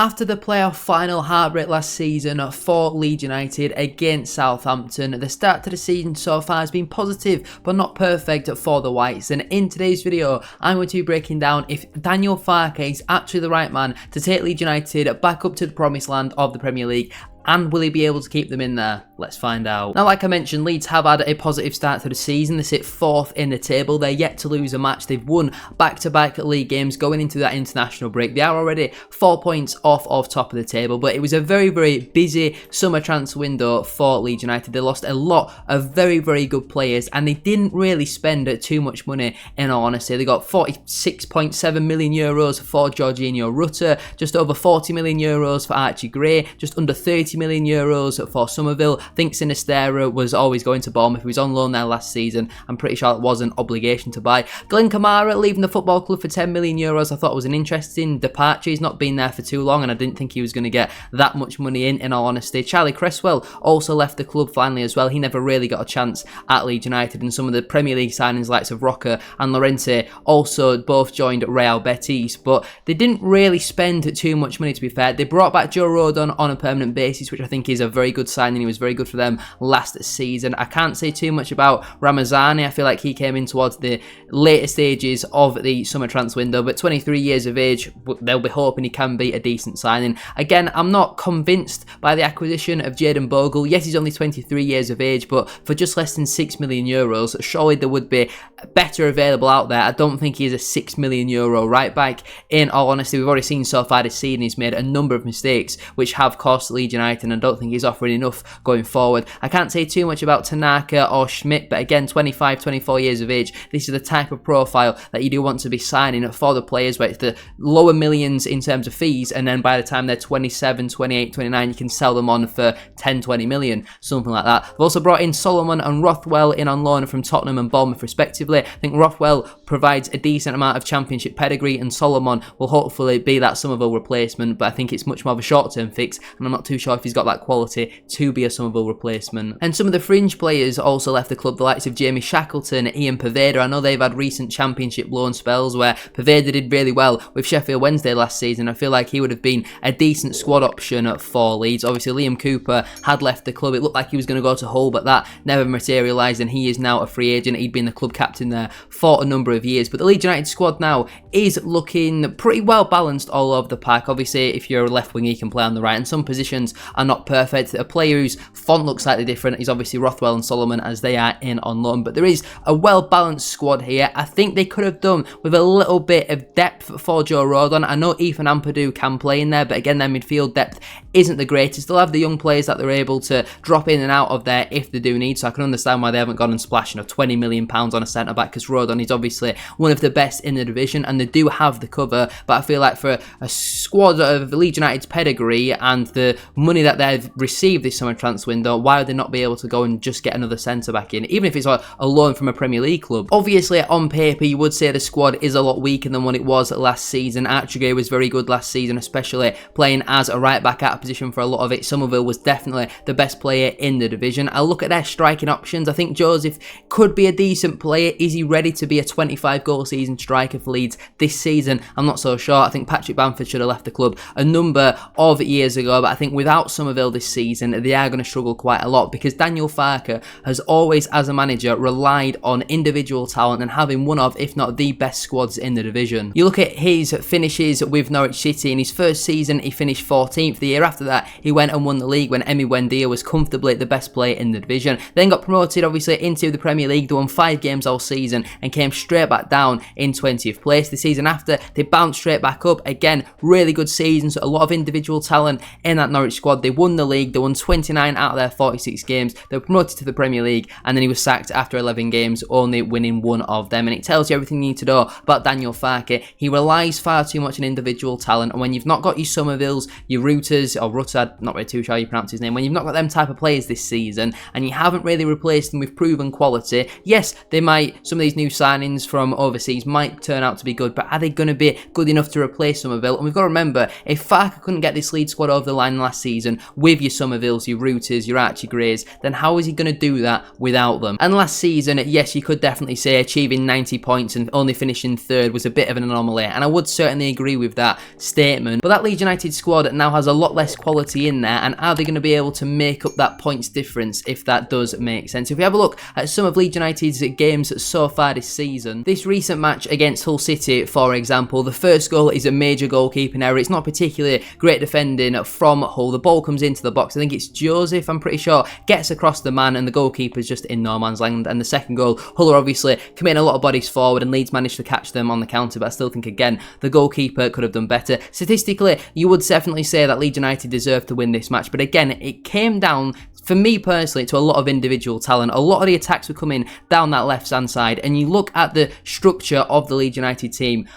After the playoff final heartbreak last season for Leeds United against Southampton, the start to the season so far has been positive but not perfect for the Whites, and in today's video I'm going to be breaking down if Daniel Farke is actually the right man to take Leeds United back up to the promised land of the Premier League. And will he be able to keep them in there? Let's find out. Now, like I mentioned, Leeds have had a positive start to the season. They sit 4th in the table. They're yet to lose a match. They've won back-to-back league games going into that international break. They are already 4 points off of top of the table, but it was a very, very busy summer transfer window for Leeds United. They lost a lot of very, very good players, and they didn't really spend too much money, in all honesty. They got €46.7 million for Jorginho Rutter, just over €40 million for Archie Gray, just under €30 million for Somerville. I think Sinistera was always going to Bournemouth. He was on loan there last season. I'm pretty sure it was an obligation to buy. Glenn Kamara leaving the football club for €10 million. I thought was an interesting departure. He's not been there for too long, and I didn't think he was going to get that much money in all honesty. Charlie Cresswell also left the club finally as well. He never really got a chance at Leeds United, and some of the Premier League signings, likes of Roca and Llorente, also both joined Real Betis, but they didn't really spend too much money, to be fair. They brought back Joe Rodon on a permanent basis, which I think is a very good signing. He was very good for them last season. I can't say too much about Ramazani. I feel like he came in towards the later stages of the summer transfer window, but 23 years of age, they'll be hoping he can be a decent signing. Again, I'm not convinced by the acquisition of Jayden Bogle. Yes, he's only 23 years of age, but for just less than €6 million, surely there would be better available out there. I don't think he's a €6 million right back. In all honesty, we've already seen so far this season he's made a number of mistakes which have cost Leeds United, and I don't think he's offering enough going forward. I can't say too much about Tanaka or Schmidt, but again, 25, 24 years of age, this is the type of profile that you do want to be signing for the players, where it's the lower millions in terms of fees, and then by the time they're 27, 28, 29, you can sell them on for 10, 20 million, something like that. They've also brought in Solomon and Rothwell in on loan from Tottenham and Bournemouth respectively. I think Rothwell provides a decent amount of championship pedigree, and Solomon will hopefully be that Somerville replacement, but I think it's much more of a short-term fix, and I'm not too sure if he's got that quality to be a Somerville replacement. And some of the fringe players also left the club, the likes of Jamie Shackleton, Ian Poveda. I know they've had recent championship loan spells where Poveda did really well with Sheffield Wednesday last season. I feel like he would have been a decent squad option for Leeds. Obviously, Liam Cooper had left the club. It looked like he was going to go to Hull, but that never materialised, and he is now a free agent. He'd been the club captain there for a number of years. But the Leeds United squad now is looking pretty well balanced all over the park. Obviously, if you're a left wing, you can play on the right, and some positions are not perfect. A player whose font looks slightly different is obviously Rothwell and Solomon, as they are in on loan, but there is a well balanced squad here. I think they could have done with a little bit of depth for Joe Rodon. I know Ethan Ampadu can play in there, but again, their midfield depth isn't the greatest. They'll have the young players that they're able to drop in and out of there if they do need, so I can understand why they haven't gone and splashed £20 million on a centre back, because Rodon is obviously one of the best in the division, and they do have the cover. But I feel like for a squad of Leeds United's pedigree and the money that they've received this summer transfer window, why would they not be able to go and just get another centre back in, even if it's a loan from a Premier League club? Obviously, on paper, you would say the squad is a lot weaker than what it was last season. Archie Gray was very good last season, especially playing as a right back out of position for a lot of it. Somerville was definitely the best player in the division. I look at their striking options. I think Joseph could be a decent player. Is he ready to be a 25 goal season striker for Leeds this season? I'm not so sure. I think Patrick Bamford should have left the club a number of years ago, but I think without Somerville this season, they are going to struggle quite a lot, because Daniel Farke has always, as a manager, relied on individual talent and having one of, if not the best squads in the division. You look at his finishes with Norwich City. In his first season, he finished 14th. The year after that, he went and won the league when Emi Buendia was comfortably the best player in the division. Then got promoted, obviously, into the Premier League. They won 5 games all season and came straight back down in 20th place. The season after, they bounced straight back up. Again, really good seasons, a lot of individual talent in that Norwich squad. They won the league. They won 29 out of their 46 games. They were promoted to the Premier League, and then he was sacked after 11 games, only winning 1 of them. And it tells you everything you need to know about Daniel Farke. He relies far too much on individual talent, and when you've not got your Somervilles, your Rutters, or Rutter, not really too sure how you pronounce his name, when you've not got them type of players this season, and you haven't really replaced them with proven quality, yes, they might some of these new signings from overseas might turn out to be good, but are they going to be good enough to replace Somerville? And we've got to remember, if Farke couldn't get this Leeds squad over the line last season with your Somervilles, your Routers, your Archie Greys, then how is he going to do that without them? And last season, yes, you could definitely say achieving 90 points and only finishing third was a bit of an anomaly, and I would certainly agree with that statement. But that Leeds United squad now has a lot less quality in there, and are they going to be able to make up that points difference, if that does make sense? If we have a look at some of Leeds United's games so far this season, this recent match against Hull City, for example, the first goal is a major goalkeeping error. It's not particularly great defending from Hull. The ball comes into the box. I think it's Joseph, I'm pretty sure, gets across the man, and the goalkeeper's just in no man's land. And the second goal, Hull are obviously committing a lot of bodies forward, and Leeds managed to catch them on the counter, but I still think, again, the goalkeeper could have done better. Statistically, you would definitely say that Leeds United deserved to win this match, but again, it came down, for me personally, to a lot of individual talent. A lot of the attacks were coming down that left-hand side, and you look at the structure of the Leeds United team,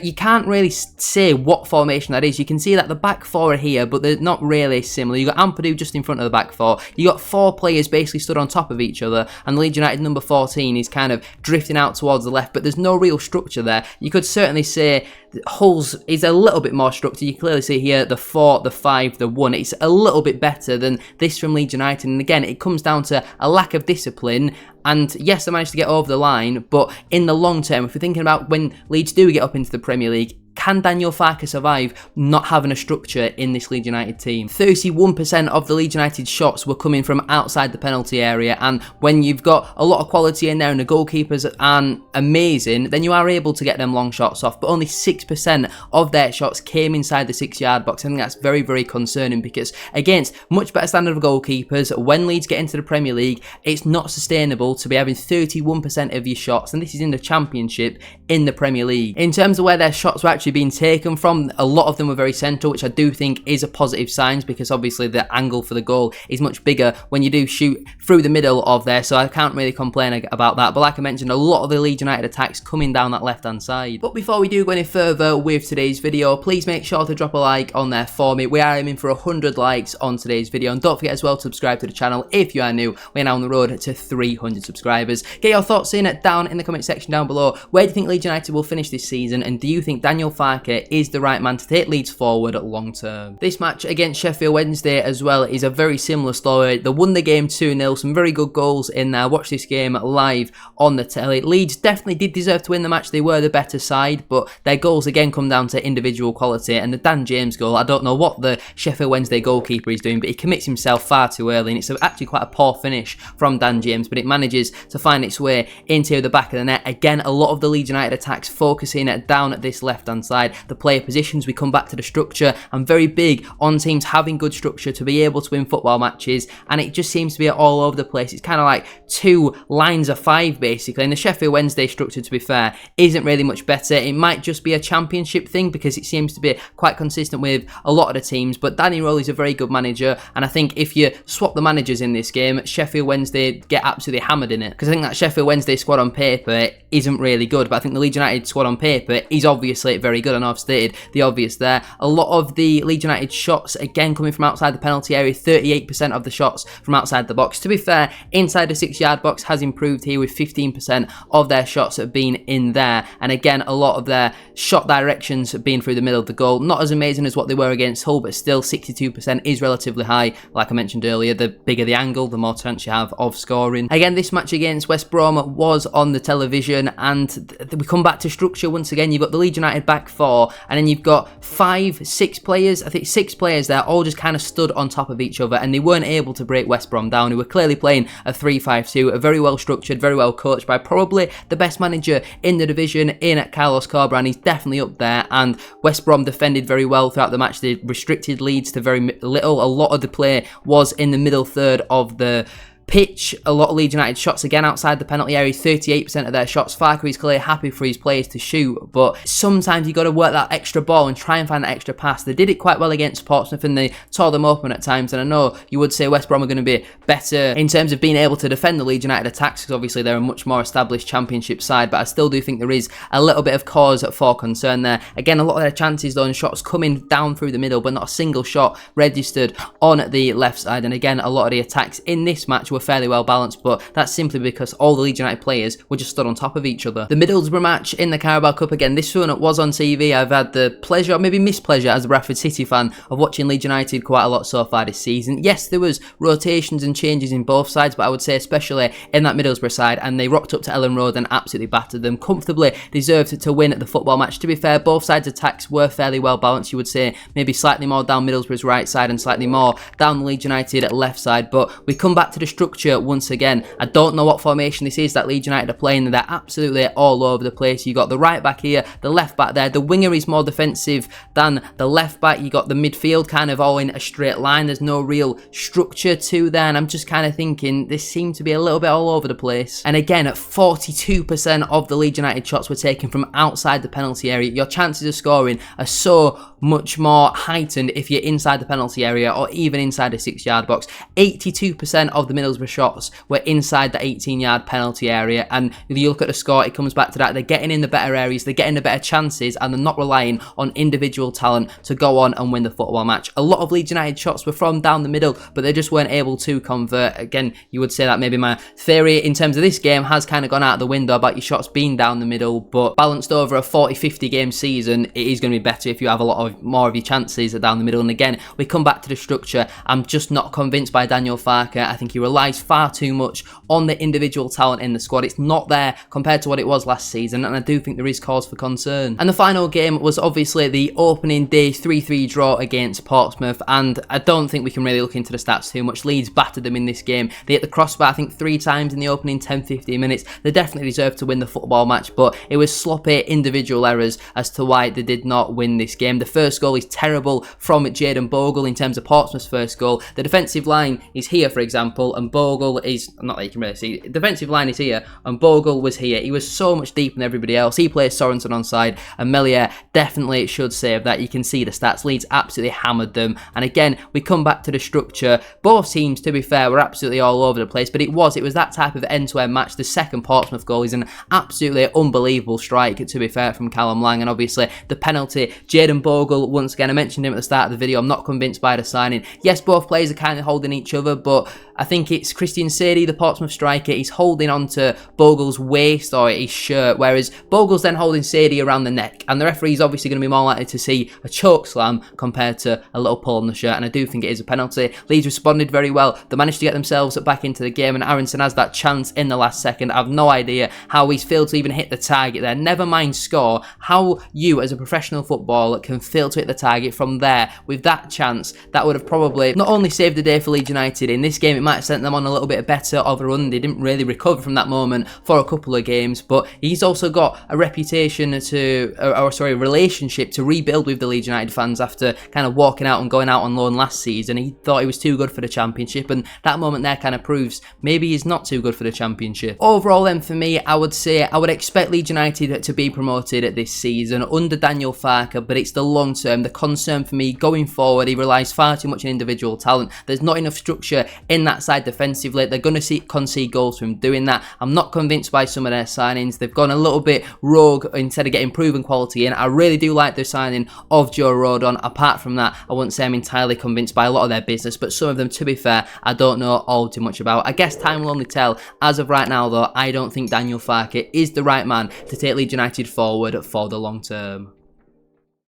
you can't really say what formation that is. You can see that the back four are here, but they're not really similar. You got Ampadu just in front of the back four. You got four players basically stood on top of each other, and the Leeds United number 14 is kind of drifting out towards the left, but there's no real structure there. You could certainly say Hull's is a little bit more structured. You clearly see here the 4, the 5, the 1. It's a little bit better than this from Leeds United, and again, it comes down to a lack of discipline. And yes, they managed to get over the line, but in the long term, if we're thinking about when Leeds do get up into the Premier League, can Daniel Farke survive not having a structure in this Leeds United team? 31% of the Leeds United shots were coming from outside the penalty area, and when you've got a lot of quality in there and the goalkeepers aren't amazing, then you are able to get them long shots off, but only 6% of their shots came inside the 6-yard box. I think that's very, very concerning, because against much better standard of goalkeepers, when Leeds get into the Premier League, it's not sustainable to be having 31% of your shots, and this is in the Championship in the Premier League. In terms of where their shots were actually being taken from, a lot of them were very central, which I do think is a positive sign, because obviously the angle for the goal is much bigger when you do shoot through the middle of there, so I can't really complain about that. But like I mentioned, a lot of the Leeds United attacks coming down that left hand side. But before we do go any further with today's video, please make sure to drop a like on there for me. We are aiming for 100 likes on today's video, and don't forget as well to subscribe to the channel if you are new. We're now on the road to 300 subscribers. Get your thoughts in down in the comment section down below. Where do you think Leeds United will finish this season, and do you think Daniel Farke is the right man to take Leeds forward long term? This match against Sheffield Wednesday as well is a very similar story. They won the game 2-0, some very good goals in there. Watch this game live on the telly. Leeds definitely did deserve to win the match. They were the better side, but their goals again come down to individual quality, and the Dan James goal, I don't know what the Sheffield Wednesday goalkeeper is doing, but he commits himself far too early, and it's actually quite a poor finish from Dan James, but it manages to find its way into the back of the net. Again, a lot of the Leeds United attacks focusing down at this left hand side. The player positions, we come back to the structure. I'm very big on teams having good structure to be able to win football matches, and it just seems to be all over the place. It's kind of like 2 lines of 5 basically, and the Sheffield Wednesday structure, to be fair, isn't really much better. It might just be a Championship thing, because it seems to be quite consistent with a lot of the teams, but Danny Rowley's a very good manager, and I think if you swap the managers in this game, Sheffield Wednesday get absolutely hammered in it, because I think that Sheffield Wednesday squad on paper isn't really good, but I think the Leeds United squad on paper is obviously very good. I know I've stated the obvious there. A lot of the Leeds United shots, again, coming from outside the penalty area, 38% of the shots from outside the box. To be fair, inside the 6-yard box has improved here, with 15% of their shots have been in there, and again, a lot of their shot directions being through the middle of the goal. Not as amazing as what they were against Hull, but still 62% is relatively high. Like I mentioned earlier, the bigger the angle, the more chance you have of scoring. Again, this match against West Brom was on the television, and we come back to structure once again. You've got the Leeds United back 4, and then you've got 5, 6 players, I think 6 players there, all just kind of stood on top of each other, and they weren't able to break West Brom down, who were clearly playing a 3-5-2, a very well structured, very well coached by probably the best manager in the division in Carlos Corberán. He's definitely up there, and West Brom defended very well throughout the match. They restricted Leeds to very little. A lot of the play was in the middle third of the pitch. A lot of Leeds United shots again outside the penalty area, 38% of their shots. Farke is clearly happy for his players to shoot, but sometimes you got to work that extra ball and try and find that extra pass. They did it quite well against Portsmouth, and they tore them open at times, and I know you would say West Brom are going to be better in terms of being able to defend the Leeds United attacks, because obviously they're a much more established Championship side, but I still do think there is a little bit of cause for concern there. Again, a lot of their chances though, and shots coming down through the middle, but not a single shot registered on the left side, and again, a lot of the attacks in this match were fairly well balanced, but that's simply because all the Leeds United players were just stood on top of each other. The Middlesbrough match in the Carabao Cup, again, this one was on TV. I've had the pleasure, or maybe mispleasure, as a Bradford City fan, of watching Leeds United quite a lot so far this season. Yes, there was rotations and changes in both sides, but I would say especially in that Middlesbrough side, and they rocked up to Ellen Road and absolutely battered them. Comfortably deserved to win the football match. To be fair, both sides' attacks were fairly well balanced, you would say. Maybe slightly more down Middlesbrough's right side and slightly more down the Leeds United left side, but we come back to the structure once again. I don't know what formation this is that Leeds United are playing. They're absolutely all over the place. You got the right back here, the left back there. The winger is more defensive than the left back. You got the midfield kind of all in a straight line. There's no real structure to there, and I'm just kind of thinking this seemed to be a little bit all over the place. And again, at 42% of the Leeds United shots were taken from outside the penalty area. Your chances of scoring are so much more heightened if you're inside the penalty area or even inside the 6-yard box. 82% of the Middlesbrough shots were inside the 18-yard penalty area, and if you look at the score, it comes back to that. They're getting in the better areas, they're getting the better chances, and they're not relying on individual talent to go on and win the football match. A lot of Leeds United shots were from down the middle, but they just weren't able to convert. Again, you would say that maybe my theory in terms of this game has kind of gone out the window about your shots being down the middle, but balanced over a 40-50 game season, it is going to be better if you have a lot of more of your chances down the middle. And again, we come back to the structure. I'm just not convinced by Daniel Farke. I think he relies far too much on the individual talent in the squad. It's not there compared to what it was last season, and I do think there is cause for concern. And the final game was obviously the opening day 3-3 draw against Portsmouth, and I don't think we can really look into the stats too much. Leeds battered them in this game. They hit the crossbar I think 3 times in the opening 10-15 minutes. They definitely deserved to win the football match, but it was sloppy individual errors as to why they did not win this game. The first goal is terrible from Jayden Bogle in terms of Portsmouth's first goal. The defensive line is here, for example, and Bogle is, not that you can really see, the defensive line is here, and Bogle was here. He was so much deeper than everybody else. He plays Sorensen onside, and Melier definitely should save that. You can see the stats. Leeds absolutely hammered them, and again, we come back to the structure. Both teams, to be fair, were absolutely all over the place, but it was that type of end-to-end match. The second Portsmouth goal is an absolutely unbelievable strike, to be fair, from Callum Lang, and obviously the penalty. Jayden Bogle, once again, I mentioned him at the start of the video. I'm not convinced by the signing. Yes, both players are kind of holding each other, but I think it's Christian Sadie, the Portsmouth striker, he's holding onto Bogle's waist or his shirt, whereas Bogle's then holding Sadie around the neck, and the referee's obviously going to be more likely to see a choke slam compared to a little pull on the shirt, and I do think it is a penalty. Leeds responded very well. They managed to get themselves back into the game, and Aronson has that chance in the last second. I have no idea how he's failed to even hit the target there. Never mind score. How you, as a professional footballer, can fail to hit the target from there with that chance, that would have probably not only saved the day for Leeds United in this game, it might have sent them on a little bit better of a run. They didn't really recover from that moment for a couple of games, but he's also got a reputation to, relationship to rebuild with the Leeds United fans after kind of walking out and going out on loan last season. He thought he was too good for the Championship, and that moment there kind of proves maybe he's not too good for the Championship. Overall then, for me, I would say I would expect Leeds United to be promoted this season under Daniel Farke, but it's the long term. The concern for me going forward, he relies far too much on individual talent. There's not enough structure in that side defensively. They're going to concede goals from doing that. I'm not convinced by some of their signings. They've gone a little bit rogue instead of getting proven quality in. I really do like the signing of Joe Rodon. Apart from that, I wouldn't say I'm entirely convinced by a lot of their business, but some of them, to be fair, I don't know all too much about. I guess time will only tell. As of right now, though, I don't think Daniel Farke is the right man to take Leeds United forward for the long term.